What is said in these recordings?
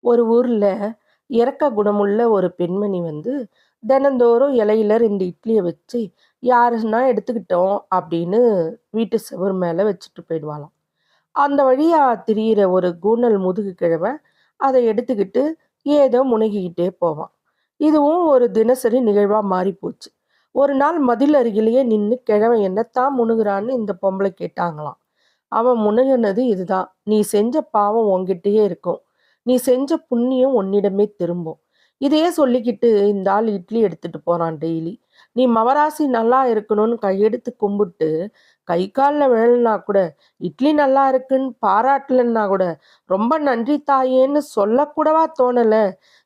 ஒரு ஊர்ல இரக்க குணமுள்ள ஒரு பெண்மணி வந்து தினந்தோறும் இலையில 2 இட்லிய வச்சு, யாருன்னா எடுத்துக்கிட்டோம் அப்படின்னு வீட்டு சுவர் மேல வச்சுட்டு போயிடுவாளாம். அந்த வழியா திரியிற ஒரு கூனல் முதுகு கிழவன் அத எடுத்துக்கிட்டு ஏதோ முனகிக்கிட்டே போவான். இதுவும் ஒரு தினசரி நிகழ்வா மாறிப் போச்சு. ஒரு நாள் மதில் அருகிலேயே நின்னு கிழவன் என்னத்தான் முணுகுறான்னு இந்த பொம்பளை கேட்டாங்களாம். அவன் முனகுனது இதுதான். "நீ செஞ்ச பாவம் உன்கிட்டயே இருக்கும். நீ செஞ்ச புண்ணியம் உன்னிடமே திரும்பும்." இதையே சொல்லிக்கிட்டு இந்த ஆள் இட்லி எடுத்துட்டு போறான் டெய்லி. நீ மவராசி நல்லா இருக்கணும்னு கையெடுத்து கும்பிட்டு, கை கால்ல விழலனா கூட, இட்லி நல்லா இருக்குன்னு பாராட்டலன்னா கூட, "ரொம்ப நன்றி தாயேன்னு சொல்லக்கூடவா தோணல?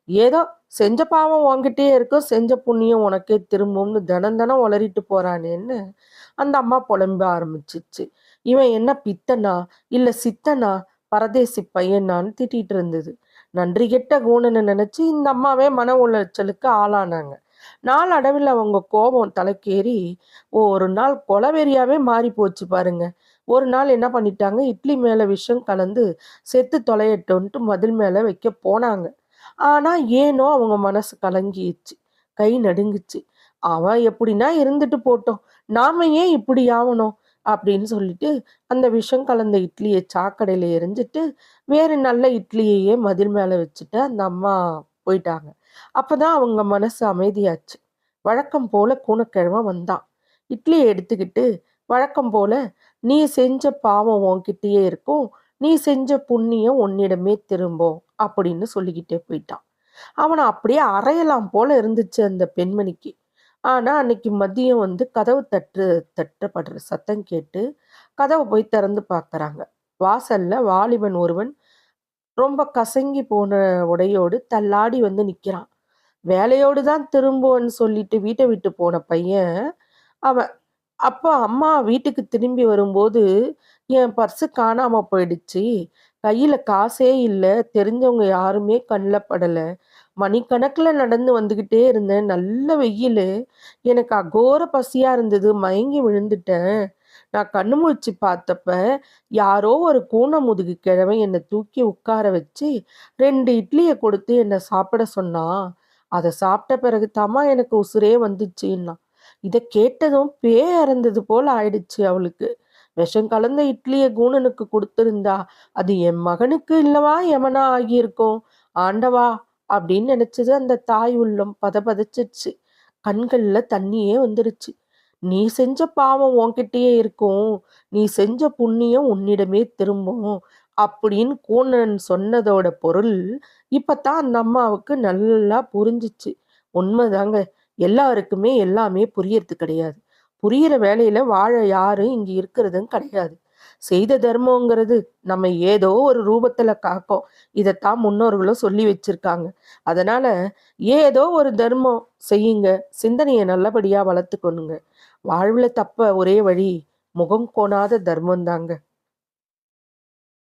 ஏதோ செஞ்ச பாவம் உன்கிட்டயே இருக்கும், செஞ்ச புண்ணியம் உனக்கே திரும்பும்னு தினம் தினம் உளறிட்டு போறானேன்னு" அந்த அம்மா புலம்ப ஆரம்பிச்சிருச்சு. இவன் என்ன பித்தனா? இல்ல சித்தனா? பரதேசி பையனான்னு திட்டிட்டு இருந்தது. நன்றி கெட்ட கூனன்னு நினைச்சு இந்த அம்மாவே மன உளைச்சலுக்கு ஆளானாங்க. நாளடைவில் அவங்க கோபம் தலைக்கேறி ஒரு நாள் கொலவெறியாவே மாறி போச்சு பாருங்க. ஒரு நாள் என்ன பண்ணிட்டாங்க, இட்லி மேல விஷம் கலந்து செத்து தொலையட்டும்ன்ட்டு மதில் மேல வைக்க போனாங்க. ஆனா ஏனோ அவங்க மனசு கலங்கிருச்சு. கை நடுங்குச்சு. அவன் எப்படின்னா இருந்துட்டு போட்டோம். நாம ஏன் இப்படி ஆவணும்? அப்படின்னு சொல்லிட்டு அந்த விஷம் கலந்த இட்லிய சாக்கடையில எறிஞ்சிட்டு, வேறு நல்ல இட்லியையே மதில் மேல வச்சுட்டு அந்த அம்மா போயிட்டாங்க. அப்பதான் அவங்க மனசு அமைதியாச்சு. வழக்கம் போல கூனக்கிழவன் வந்தான். இட்லிய எடுத்துக்கிட்டு வழக்கம் போல, "நீ செஞ்ச பாவம் உன்கிட்டயே இருக்கும். நீ செஞ்ச புண்ணியம் உன்னிடமே திரும்பும்." அப்படின்னு சொல்லிக்கிட்டே போயிட்டான். அவன அப்படியே அறையலாம் போல இருந்துச்சு அந்த பெண்மணிக்கு. ஆனா அன்னைக்கு மதியம் வந்து கதவு தட்டப்படுற சத்தம் கேட்டு கதவை போய் திறந்து பார்க்கறாங்க. வாசல்ல வாலிபன் ஒருவன் ரொம்ப கசங்கி போன உடையோடு தள்ளாடி வந்து நிக்கிறான். வேலையோடு தான் திரும்புவேன்னு சொல்லிட்டு வீட்டை விட்டு போன பையன் அவன். அப்போ அம்மா வீட்டுக்கு திரும்பி வரும்போது, "என் பர்ஸு காணாம போயிடுச்சு. கையில காசே இல்ல. தெரிஞ்சவங்க யாருமே கண்ல படல. மணிக்கணக்குல நடந்து வந்துகிட்டே இருந்தேன். நல்ல வெயிலு. எனக்கு அகோர பசியா இருந்தது. மயங்கி விழுந்துட்டேன். நான் கண்ணு முழிச்சு பார்த்தப்ப, யாரோ ஒரு கூன முதுகு கிழவன் என்ன தூக்கி உட்கார வச்சு, 2 இட்லிய கொடுத்து என்ன சாப்பிட சொன்னான். அத சாப்பிட்ட பிறகு தாம்மா எனக்கு உசுரே வந்துச்சுன்னா." இத கேட்டதும் பேய் அறந்தது போல ஆயிடுச்சு அவளுக்கு. விஷம் கலந்த இட்லிய கூனனுக்கு குடுத்திருந்தா, அது என் மகனுக்கு இல்லவா எமனா ஆகியிருக்கும். ஆண்டவா! அப்படின்னு நினைச்சது அந்த தாய் உள்ளம் பதபதச்சிருச்சு. கண்கள்ல தண்ணியே வந்துருச்சு. "நீ செஞ்ச பாவம் உன்கிட்டயே இருக்கும். நீ செஞ்ச புண்ணியம் உன்னிடமே திரும்பும்." அப்படின்னு கூனன் சொன்னதோட பொருள் இப்பதான் அந்த அம்மாவுக்கு நல்லா புரிஞ்சுச்சு. உண்மைதாங்க. எல்லாருக்குமே எல்லாமே புரியறது கிடையாது. புரியிற வேலையில வாழ யாரும் இங்க இருக்கிறதும் கிடையாது. செய்த தர்மங்கிறது நம்ம ஏதோ ஒரு ரூபத்துல காக்கும். இதத்தான் முன்னோர்களும் சொல்லி வச்சிருக்காங்க. அதனால ஏதோ ஒரு தர்மம் செய்யுங்க. சிந்தனைய நல்லபடியா வளர்த்துக்கணுங்க. வாழ்வுல தப்ப ஒரே வழி முகம் கோணாத தர்மம் தாங்க.